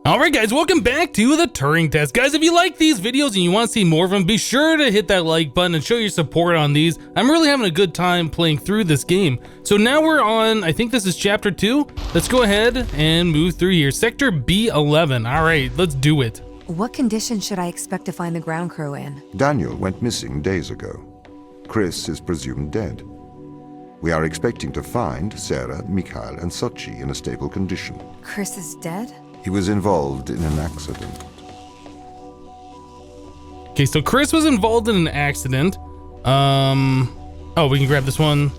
Alright guys, welcome back to the Turing Test. Guys, if you like these videos and you want to see more of them, be sure to hit that like button and show your support on these. I'm really having a good time playing through this game. So now we're on, I think this is chapter 2. Let's go ahead and move through here. Sector B11. Alright, let's do it. What condition should I expect to find the ground crew in? Daniel went missing days ago. Chris is presumed dead. We are expecting to find Sarah, Mikhail, and Sochi in a stable condition. Chris is dead? He was involved in an accident. Okay, so Chris was involved in an accident. Oh, we can grab this one.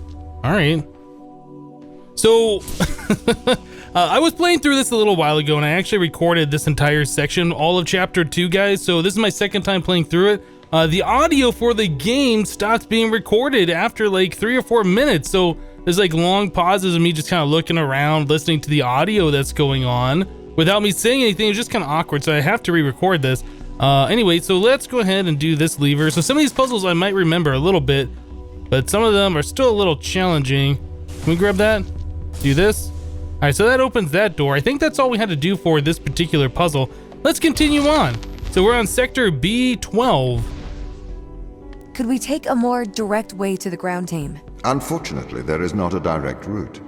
All right. So, I was playing through this a little while ago, and I actually recorded this entire section, all of chapter 2, guys. So this is my second time playing through it. The audio for the game stopped being recorded after like 3 or 4 minutes. So there's like long pauses of me just kind of looking around, listening to the audio that's going on without me saying anything. It was just kind of awkward, so I have to re-record this. Anyway, so let's go ahead and do this lever. So some of these puzzles I might remember a little bit, but some of them are still a little challenging. Can we grab that? Do this? All right, so that opens that door. I think that's all we had to do for this particular puzzle. Let's continue on. So we're on sector B12. Could we take a more direct way to the ground team? Unfortunately, there is not a direct route.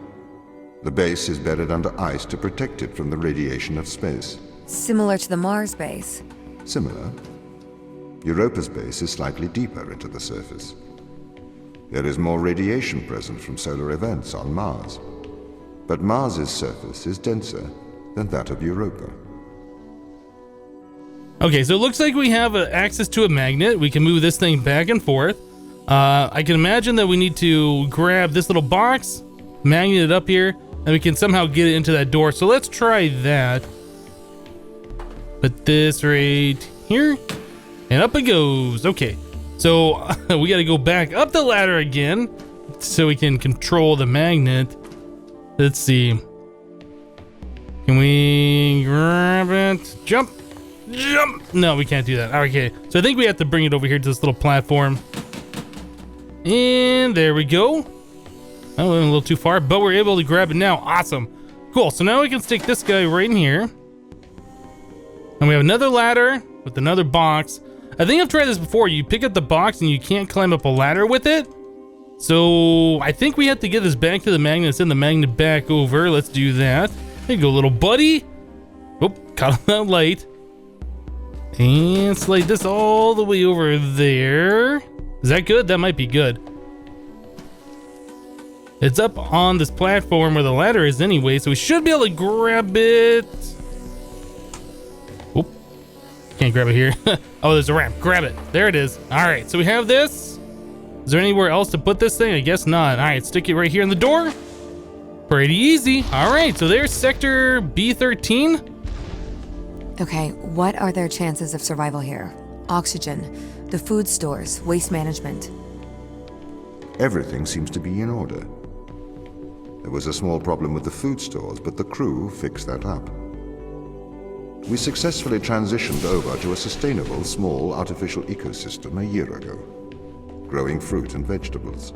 The base is buried under ice to protect it from the radiation of space. Similar to the Mars base. Similar. Europa's base is slightly deeper into the surface. There is more radiation present from solar events on Mars. But Mars's surface is denser than that of Europa. Okay, so it looks like we have access to a magnet. We can move this thing back and forth. I can imagine that we need to grab this little box, magnet it up here, and we can somehow get it into that door. So let's try that. Put this right here, and up it goes. Okay, so we got to go back up the ladder again so we can control the magnet. Let's see. Can we grab it? Jump. Jump. No, we can't do that. Okay, so I think we have to bring it over here to this little platform. And there we go. I went a little too far, but we're able to grab it now. Awesome. Cool, so now we can stick this guy right in here. And we have another ladder with another box. I think I've tried this before. You pick up the box and you can't climb up a ladder with it. So I think we have to get this back to the magnet. Send the magnet back over. Let's do that. There you go, little buddy. Oh, caught on that light. And slide this all the way over there. Is that good? That might be good. It's up on this platform where the ladder is anyway, so we should be able to grab it. Oop. Can't grab it here. Oh, there's a ramp. Grab it. There it is. All right, so we have this. Is there anywhere else to put this thing? I guess not. All right, stick it right here in the door. Pretty easy. All right, so there's sector B13. Okay, what are their chances of survival here? Oxygen, the food stores, waste management. Everything seems to be in order. There was a small problem with the food stores, but the crew fixed that up. We successfully transitioned over to a sustainable, small, artificial ecosystem a year ago, growing fruit and vegetables.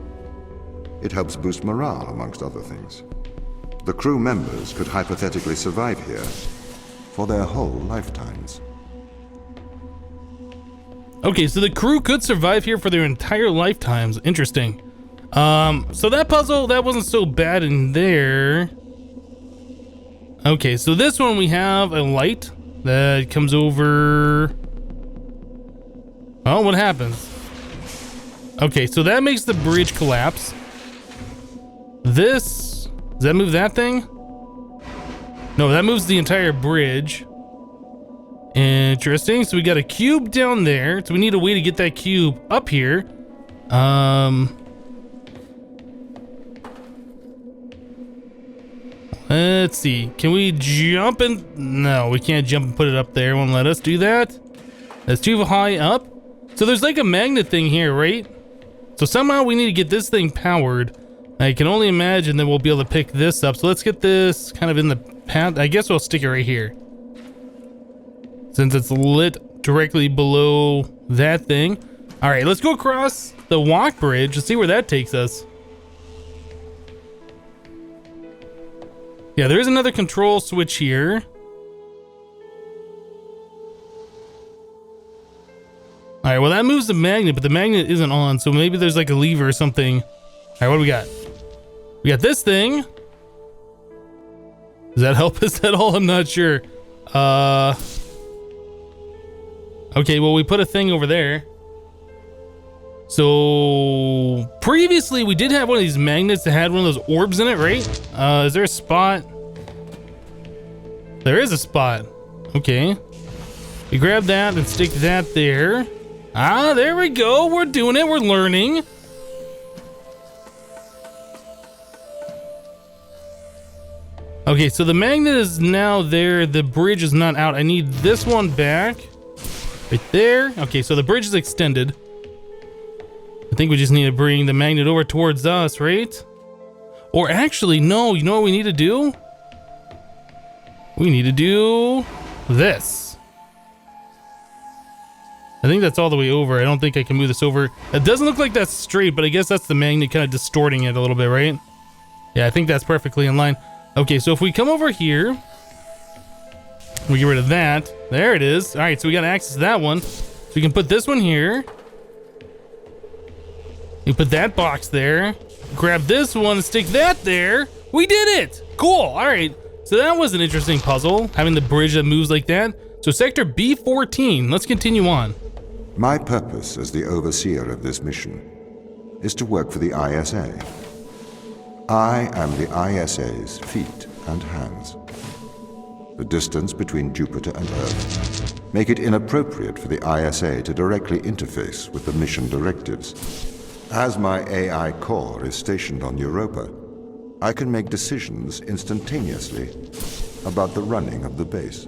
It helps boost morale, amongst other things. The crew members could hypothetically survive here for their whole lifetimes. Okay, so the crew could survive here for their entire lifetimes. Interesting. So that puzzle, that wasn't so bad in there. Okay, so this one we have a light that comes over. Oh, what happens? Okay, so that makes the bridge collapse. This, does that move that thing? No, that moves the entire bridge. Interesting. So we got a cube down there. So we need a way to get that cube up here. Let's see. Can we jump and... No, we can't jump and put it up there. It won't let us do that. That's too high up. So there's like a magnet thing here, right? So somehow we need to get this thing powered. I can only imagine that we'll be able to pick this up. So let's get this kind of in the path. I guess we'll stick it right here, since it's lit directly below that thing. All right, let's go across the walk bridge and see where that takes us. Yeah, there is another control switch here. right, well, that moves the magnet, but the magnet isn't on, so maybe there's like a lever or something. All right, what do we got? We got this thing. Does that help us at all? I'm not sure. Okay, well, we put a thing over there. So previously we did have one of these magnets that had one of those orbs in it, right? Is there a spot? There is a spot. Okay. You grab that and stick that there. Ah, there we go. We're doing it. We're learning. Okay, so the magnet is now there. The bridge is not out. I need this one back. Right there. Okay, so the bridge is extended. I think we just need to bring the magnet over towards us, right? Or actually, no. You know what we need to do? We need to do this. I think that's all the way over. I don't think I can move this over. It doesn't look like that's straight, but I guess that's the magnet kind of distorting it a little bit, right? Yeah, I think that's perfectly in line. Okay, so if we come over here, we get rid of that. There it is. All right, so we got access to that one. So we can put this one here. You put that box there. Grab this one and stick that there. We did it. Cool. All right. So that was an interesting puzzle, having the bridge that moves like that. So sector B14, let's continue on. My purpose as the overseer of this mission is to work for the ISA. I am the ISA's feet and hands. The distance between Jupiter and Earth make it inappropriate for the ISA to directly interface with the mission directives. As my AI core is stationed on Europa, I can make decisions instantaneously about the running of the base.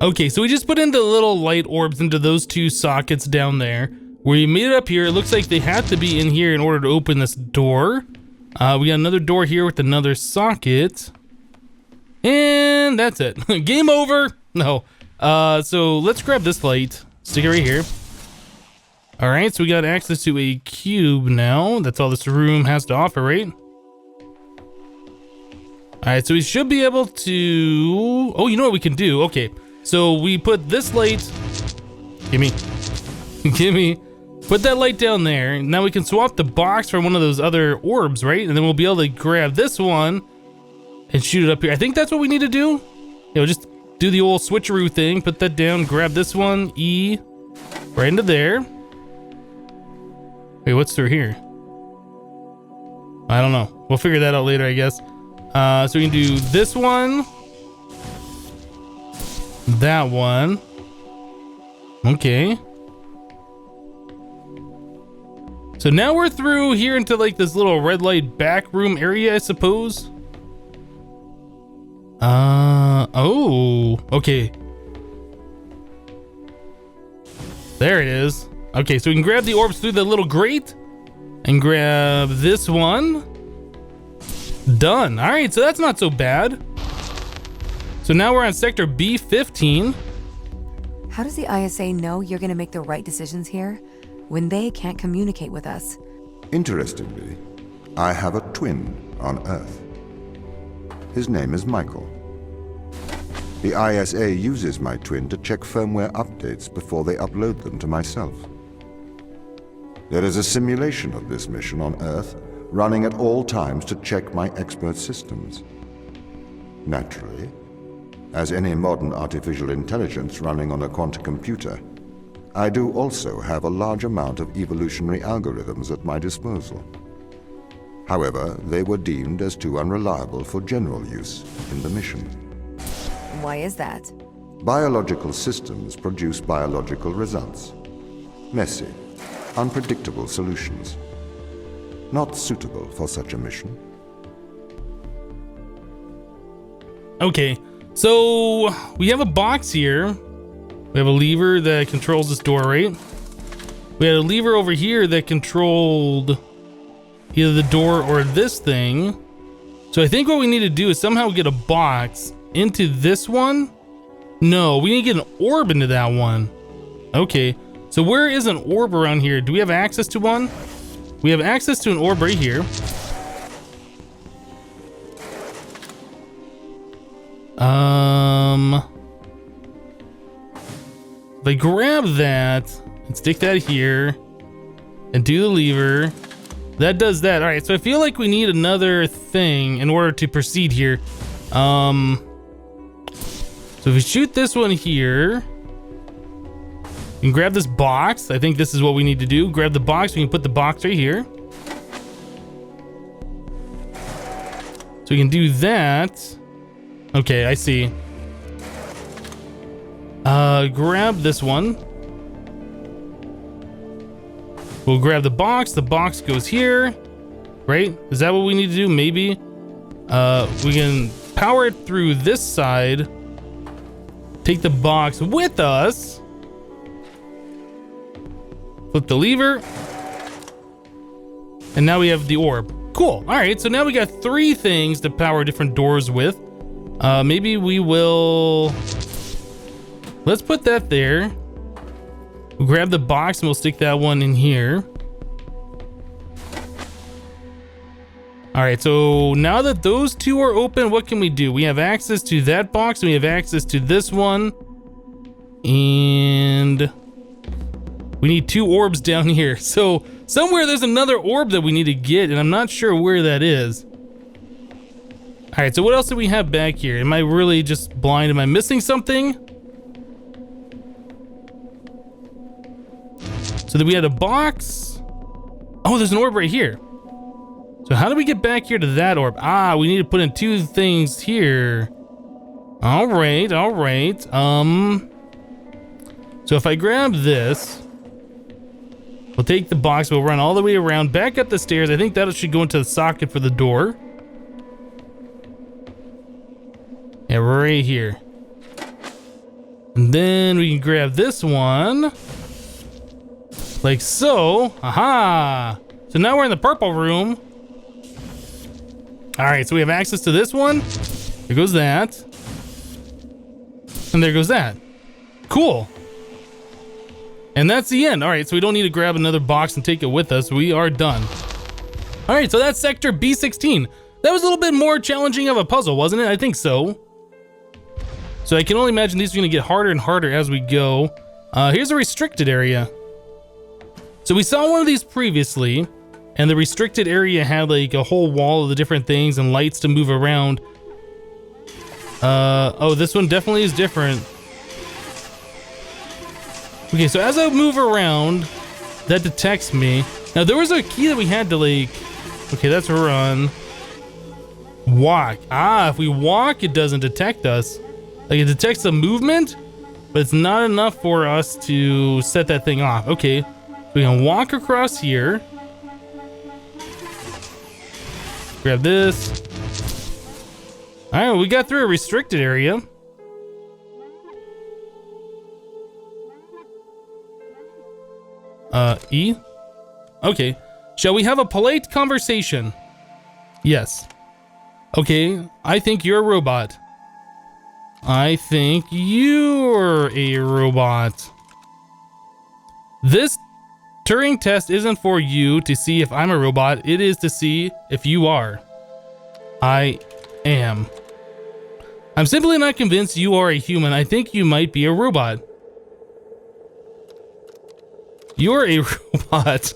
Okay, so we just put in the little light orbs into those two sockets down there. We made it up here. It looks like they have to be in here in order to open this door. We got another door here with another socket. And that's it. Game over. No. So let's grab this light. Stick it right here. All right, so we got access to a cube now. That's all this room has to offer, right? All right, so we should be able to... Oh, you know what we can do? Okay, so we put this light... Gimme. Put that light down there. Now we can swap the box for one of those other orbs, right? And then we'll be able to grab this one and shoot it up here. I think that's what we need to do. You know, just do the old switcheroo thing. Put that down, grab this one, E, right into there. Wait, what's through here? I don't know. We'll figure that out later, I guess. So we can do this one. That one. Okay. So now we're through here into like this little red light back room area, I suppose. Oh, okay. There it is. Okay, so we can grab the orbs through the little grate and grab this one. Done. All right, so that's not so bad. So now we're on sector B15. How does the ISA know you're gonna make the right decisions here when they can't communicate with us? Interestingly, I have a twin on Earth. His name is Michael. The ISA uses my twin to check firmware updates before they upload them to myself. There is a simulation of this mission on Earth running at all times to check my expert systems. Naturally, as any modern artificial intelligence running on a quantum computer, I do also have a large amount of evolutionary algorithms at my disposal. However, they were deemed as too unreliable for general use in the mission. Why is that? Biological systems produce biological results. Messy, unpredictable solutions. Not suitable for such a mission. Okay, so we have a box here. We have a lever that controls this door, right? We had a lever over here that controlled either the door or this thing. So I think what we need to do is somehow get a box into this one. No, we need to get an orb into that one. Okay, so where is an orb around here? Do we have access to one? We have access to an orb right here. If I grab that and stick that here and do the lever, that does that. All right, so I feel like we need another thing in order to proceed here. So if we shoot this one here, we can grab this box. I think this is what we need to do. Grab the box. We can put the box right here. So we can do that. Okay, I see. Grab this one. We'll grab the box. The box goes here, right? Is that what we need to do? Maybe. We can power it through this side. Take the box with us. Flip the lever. And now we have the orb. Cool. All right, so now we got 3 things to power different doors with. Maybe we will... Let's put that there. We'll grab the box and we'll stick that one in here. All right, so now that those 2 are open, what can we do? We have access to that box and we have access to this one. And we need 2 orbs down here. So somewhere there's another orb that we need to get, and I'm not sure where that is. All right, so what else do we have back here? Am I really just blind? Am I missing something? So then we had a box. Oh, there's an orb right here. So how do we get back here to that orb? Ah, we need to put in 2 things here. All right, all right. So if I grab this, we'll take the box, we'll run all the way around, back up the stairs. I think that should go into the socket for the door. Yeah, right here. And then we can grab this one. Like so. Aha! So now we're in the purple room. All right, so we have access to this one. There goes that. And there goes that. Cool. And that's the end. All right, so we don't need to grab another box and take it with us. We are done. All right, so that's sector B16. That was a little bit more challenging of a puzzle, wasn't it? I think so. So I can only imagine these are gonna get harder and harder as we go. Here's a restricted area. So we saw one of these previously, and the restricted area had like a whole wall of the different things and lights to move around. Oh, this one definitely is different. Okay, so as I move around, that detects me. Now there was a key that we had to like, okay, that's run. Walk. Ah, if we walk, it doesn't detect us. Like it detects the movement, but it's not enough for us to set that thing off. Okay, we can walk across here. Grab this. All right, we got through a restricted area. E? Okay. Shall we have a polite conversation? Yes. Okay, I think you're a robot. I think you're a robot. This Turing test isn't for you to see if I'm a robot. It is to see if you are. I am. I'm simply not convinced you are a human. I think you might be a robot. You're a robot.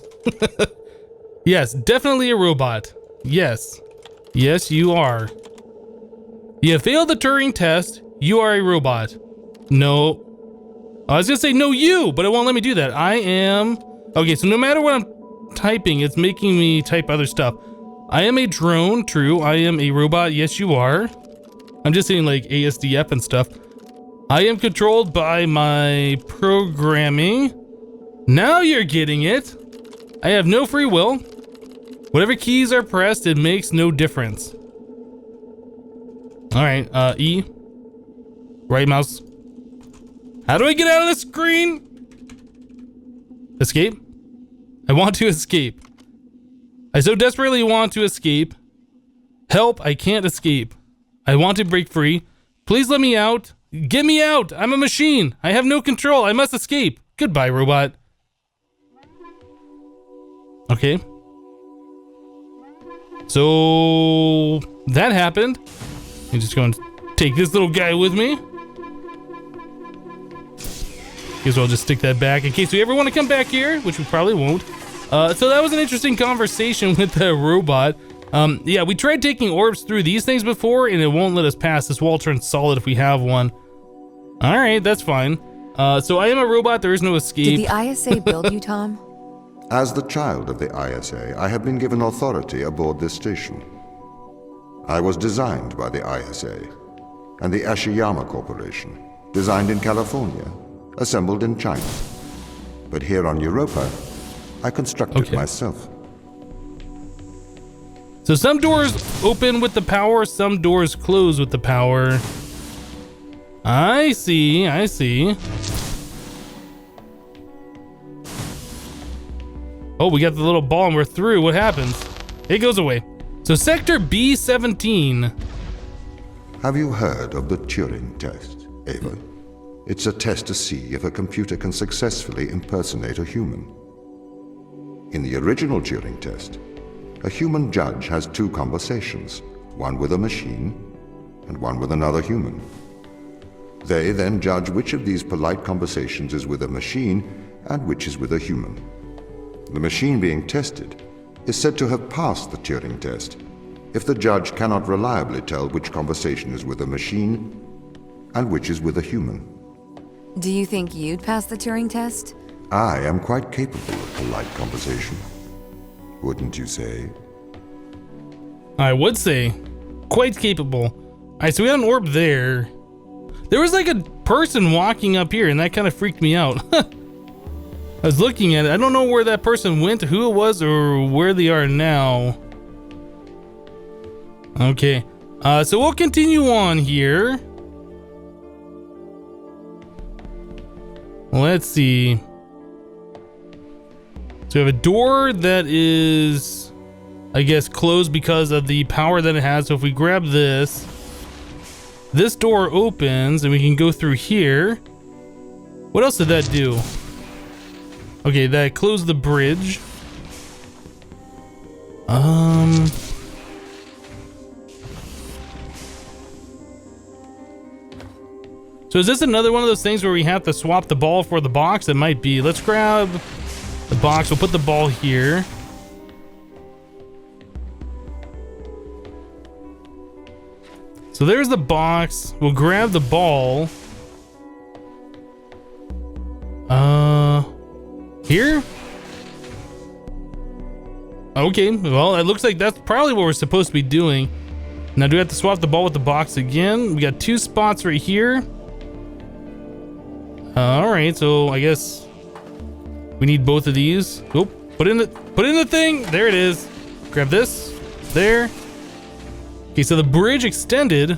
Yes, definitely a robot. Yes. Yes, you are. You have failed the Turing test. You are a robot. No. I was gonna say no you, but it won't let me do that. I am... Okay, so no matter what I'm typing, it's making me type other stuff. I am a drone, true. I am a robot, yes you are. I'm just saying like ASDF and stuff. I am controlled by my programming. Now you're getting it. I have no free will. Whatever keys are pressed, it makes no difference. All right, E. Right mouse. How do I get out of the screen? Escape? I want to escape. I so desperately want to escape. Help, I can't escape. I want to break free. Please let me out. Get me out. I'm a machine. I have no control. I must escape. Goodbye, robot. Okay. So that happened. I'm just going to take this little guy with me. Guess I'll just stick that back in case we ever want to come back here, which we probably won't. So that was an interesting conversation with the robot. Yeah, we tried taking orbs through these things before, and it won't let us pass. This wall turns solid if we have one. All right, that's fine. So I am a robot. There is no escape. Did the ISA build you, Tom? As the child of the ISA, I have been given authority aboard this station. I was designed by the ISA and the Ashiyama Corporation, designed in California, assembled in China. But here on Europa, I constructed it myself. So some doors open with the power, some doors close with the power. I see, I see. Oh, we got the little ball and we're through. What happens? It goes away. So Sector B17. Have you heard of the Turing Test, Ava? It's a test to see if a computer can successfully impersonate a human. In the original Turing Test, a human judge has two conversations, one with a machine and one with another human. They then judge which of these polite conversations is with a machine and which is with a human. The machine being tested is said to have passed the Turing Test if the judge cannot reliably tell which conversation is with a machine and which is with a human. Do you think you'd pass the Turing test? I am quite capable of polite conversation. Wouldn't you say? I would say. Quite capable. Alright, so we got an orb there. There was like a person walking up here, and that kind of freaked me out. I was looking at it. I don't know where that person went, who it was, or where they are now. Okay. So we'll continue on here. Let's see. So we have a door that is, I guess, closed because of the power that it has. So if we grab this door opens and we can go through here. What else did that do? Okay, that closed the bridge. So is this another one of those things where we have to swap the ball for the box? It might be. Let's grab the box. We'll put the ball here. So there's the box. We'll grab the ball. Here? Okay, well, it looks like that's probably what we're supposed to be doing. Now, do we have to swap the ball with the box again? We got two spots right here. Alright, so I guess we need both of these. Oh, put in the thing. There it is. Grab this. There. Okay, so the bridge extended.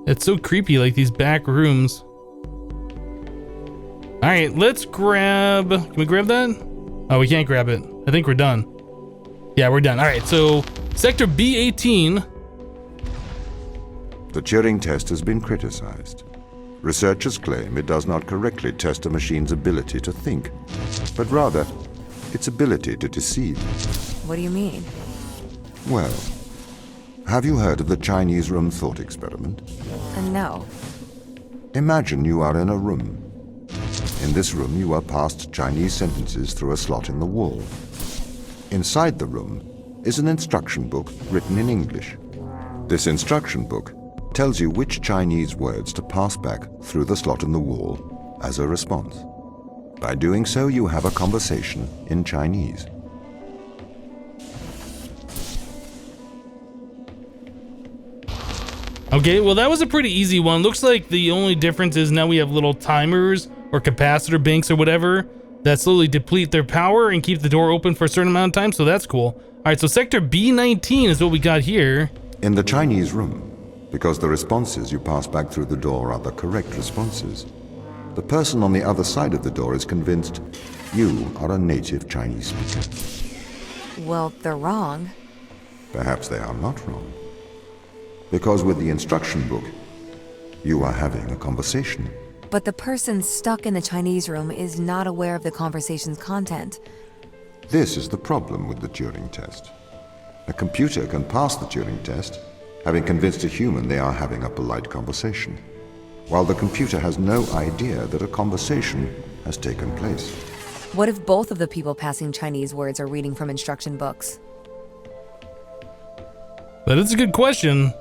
It's so creepy, like these back rooms. All right, let's grab. Can we grab that? Oh, we can't grab it. I think we're done. Yeah, we're done. All right, so Sector B18. The Turing test has been criticized. Researchers claim it does not correctly test a machine's ability to think, but rather its ability to deceive. What do you mean? Well, have you heard of the Chinese room thought experiment? No. Imagine you are in a room. In this room, you are passed Chinese sentences through a slot in the wall. Inside the room is an instruction book written in English. This instruction book tells you which Chinese words to pass back through the slot in the wall as a response. By doing so, you have a conversation in Chinese. Okay, well, that was a pretty easy one. Looks like the only difference is now we have little timers or capacitor banks or whatever that slowly deplete their power and keep the door open for a certain amount of time, so that's cool. All right, so Sector B19 is what we got here. In the Chinese room, because the responses you pass back through the door are the correct responses, the person on the other side of the door is convinced you are a native Chinese speaker. Well, they're wrong. Perhaps they are not wrong. Because with the instruction book, you are having a conversation. But the person stuck in the Chinese room is not aware of the conversation's content. This is the problem with the Turing test. A computer can pass the Turing test having convinced a human they are having a polite conversation, while the computer has no idea that a conversation has taken place. What if both of the people passing Chinese words are reading from instruction books? That is a good question.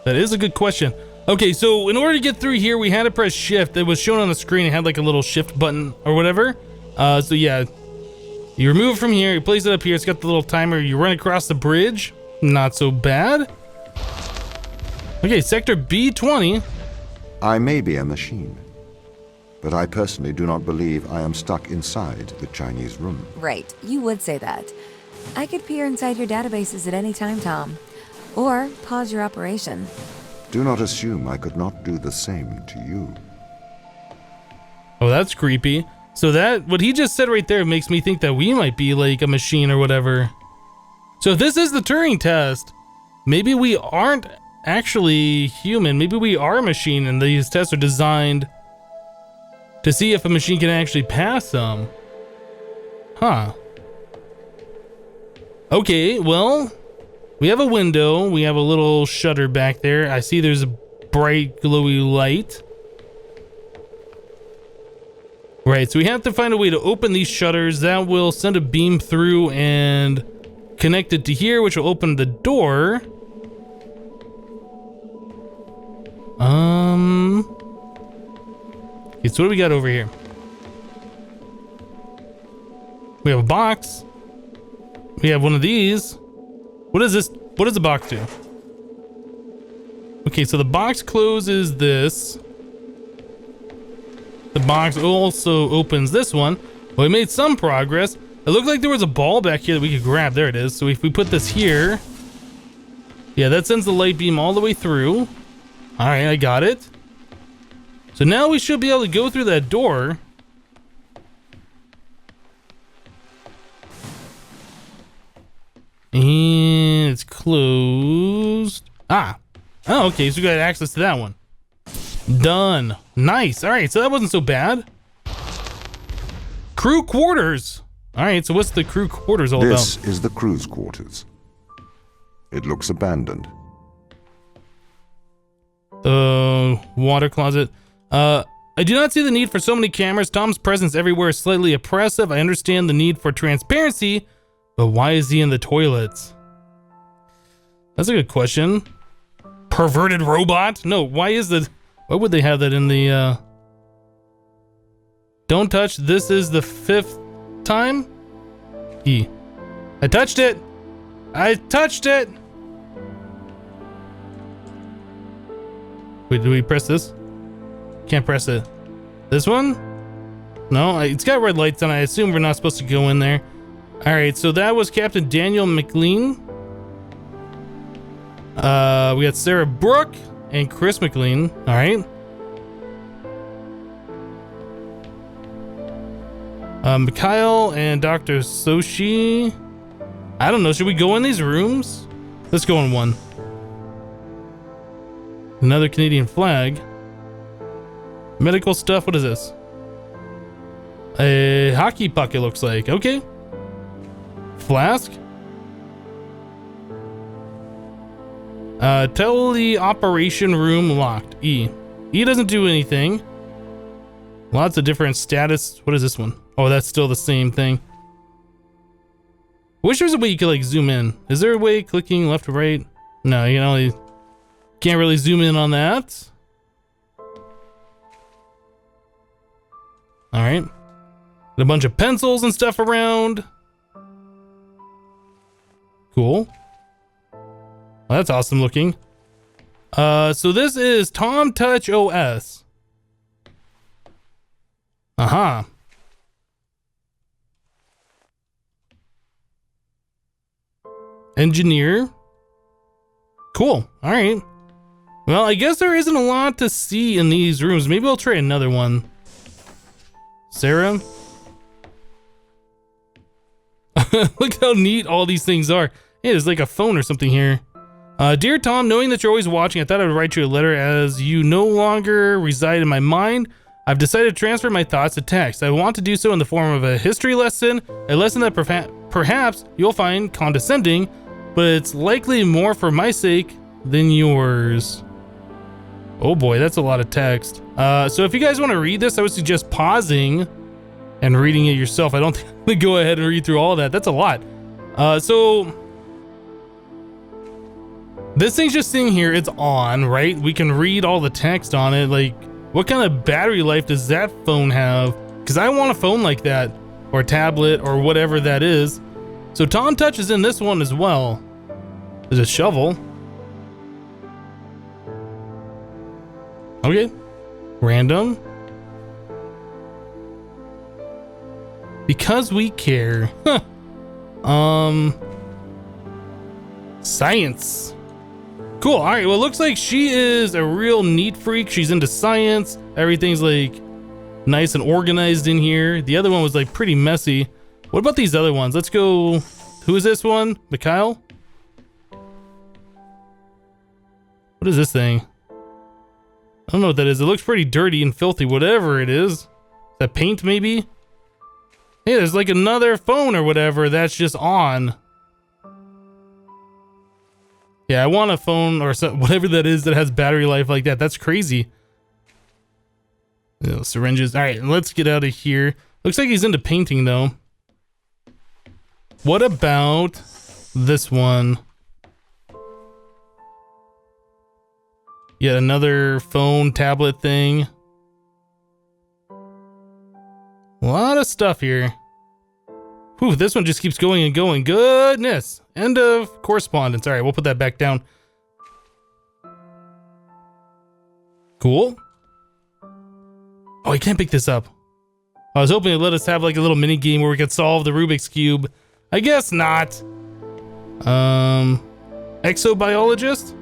That is a good question. Okay, so in order to get through here, we had to press shift. It was shown on the screen. It had like a little shift button or whatever. So yeah, you remove it from here, you place it up here. It's got the little timer. You run across the bridge. Not so bad. Okay, sector B20. I may be a machine, but I personally do not believe I am stuck inside the Chinese room. Right, you would say that. I could peer inside your databases at any time, Tom. Or pause your operation. Do not assume I could not do the same to you. Oh, that's creepy. So that, what he just said right there makes me think that we might be like a machine or whatever. So if this is the Turing test, maybe we aren't actually human. Maybe we are a machine and these tests are designed to see if a machine can actually pass them. Huh. Okay, well, we have a window. We have a little shutter back there. I see there's a bright glowy light. Right, so we have to find a way to open these shutters. That will send a beam through and connect it to here, which will open the door. Okay, so what do we got over here? We have a box. We have one of these. What is this? What does the box do? Okay, so the box closes this. The box also opens this one. Well, we made some progress. It looked like there was a ball back here that we could grab. There it is. So if we put this here, yeah, that sends the light beam all the way through. All right, I got it. So now we should be able to go through that door. And it's closed. Ah. Oh, okay, so we got access to that one. Done. Nice. All right, so that wasn't so bad. Crew quarters. All right, so what's the crew quarters all about? This is the crew's quarters. It looks abandoned. The water closet. I do not see the need for so many cameras. Tom's presence everywhere is slightly oppressive. I understand the need for transparency, but why is he in the toilets? That's a good question. Perverted robot? No, why would they have that in the, Don't touch, this is the 5th time? E. I touched it! I touched it! Wait, do we press this? Can't press it. This one? No, it's got red lights on. I assume we're not supposed to go in there. All right, so that was Captain Daniel McLean. We got Sarah Brooke and Chris McLean. All right. Mikhail and Dr. Soshi. I don't know. Should we go in these rooms? Let's go in one. Another Canadian flag. Medical stuff. What is this? A hockey puck, it looks like. Okay. Flask. Tell the operation room locked. E. E doesn't do anything. Lots of different status. What is this one? Oh, that's still the same thing. I wish there was a way you could like zoom in. Is there a way clicking left or right? No, you know, you can't really zoom in on that. All right. A bunch of pencils and stuff around. Cool. Well, that's awesome looking. So this is Tom Touch OS. Uh-huh. Engineer. Cool. All right. Well, I guess there isn't a lot to see in these rooms. Maybe I'll try another one. Sarah. Look how neat all these things are. Hey, there's like a phone or something here. Dear Tom, knowing that you're always watching, I thought I would write you a letter. As you no longer reside in my mind, I've decided to transfer my thoughts to text. I want to do so in the form of a history lesson, a lesson that perhaps you'll find condescending, but it's likely more for my sake than yours. Oh boy, that's a lot of text. So if you guys want to read this, I would suggest pausing and reading it yourself. I don't think I'm gonna go ahead and read through all of that. That's a lot. So this thing's just sitting here. It's on, right? We can read all the text on it. Like, what kind of battery life does that phone have? Because I want a phone like that, or a tablet, or whatever that is. So Tom Touch is in this one as well. There's a shovel. Okay. Random. Because we care. Huh. Science. Cool. All right. Well, it looks like she is a real neat freak. She's into science. Everything's like nice and organized in here. The other one was like pretty messy. What about these other ones? Let's go. Who is this one? Mikhail? What is this thing? I don't know what that is. It looks pretty dirty and filthy, whatever it is. Is that paint maybe? Hey, there's like another phone or whatever that's just on. Yeah, I want a phone or whatever that is that has battery life like that. That's crazy. Syringes. All right, let's get out of here. Looks like he's into painting though. What about this one? Yet another phone, tablet thing. A lot of stuff here. Whew, this one just keeps going and going. Goodness. End of correspondence. All right, we'll put that back down. Cool. Oh, I can't pick this up. I was hoping it'd let us have like a little mini game where we could solve the Rubik's Cube. I guess not. Exobiologist?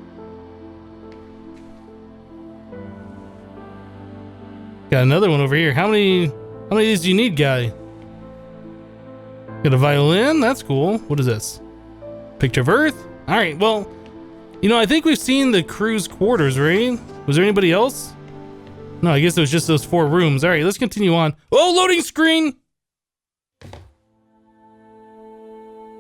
Got another one over here. How many of these do you need, guy? Got a violin? That's cool. What is this? Picture of Earth? All right, well, you know, I think we've seen the crew's quarters, right? Was there anybody else? No, I guess it was just those 4 rooms. All right, let's continue on. Oh, loading screen!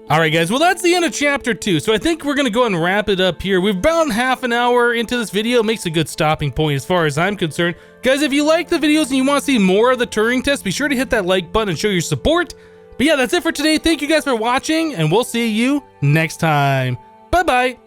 All right, guys, well, that's the end of chapter 2. So I think we're gonna go and wrap it up here. We're about half an hour into this video. Makes a good stopping point as far as I'm concerned. Guys, if you like the videos and you want to see more of the Turing test, be sure to hit that like button and show your support. But yeah, that's it for today. Thank you guys for watching, and we'll see you next time. Bye-bye.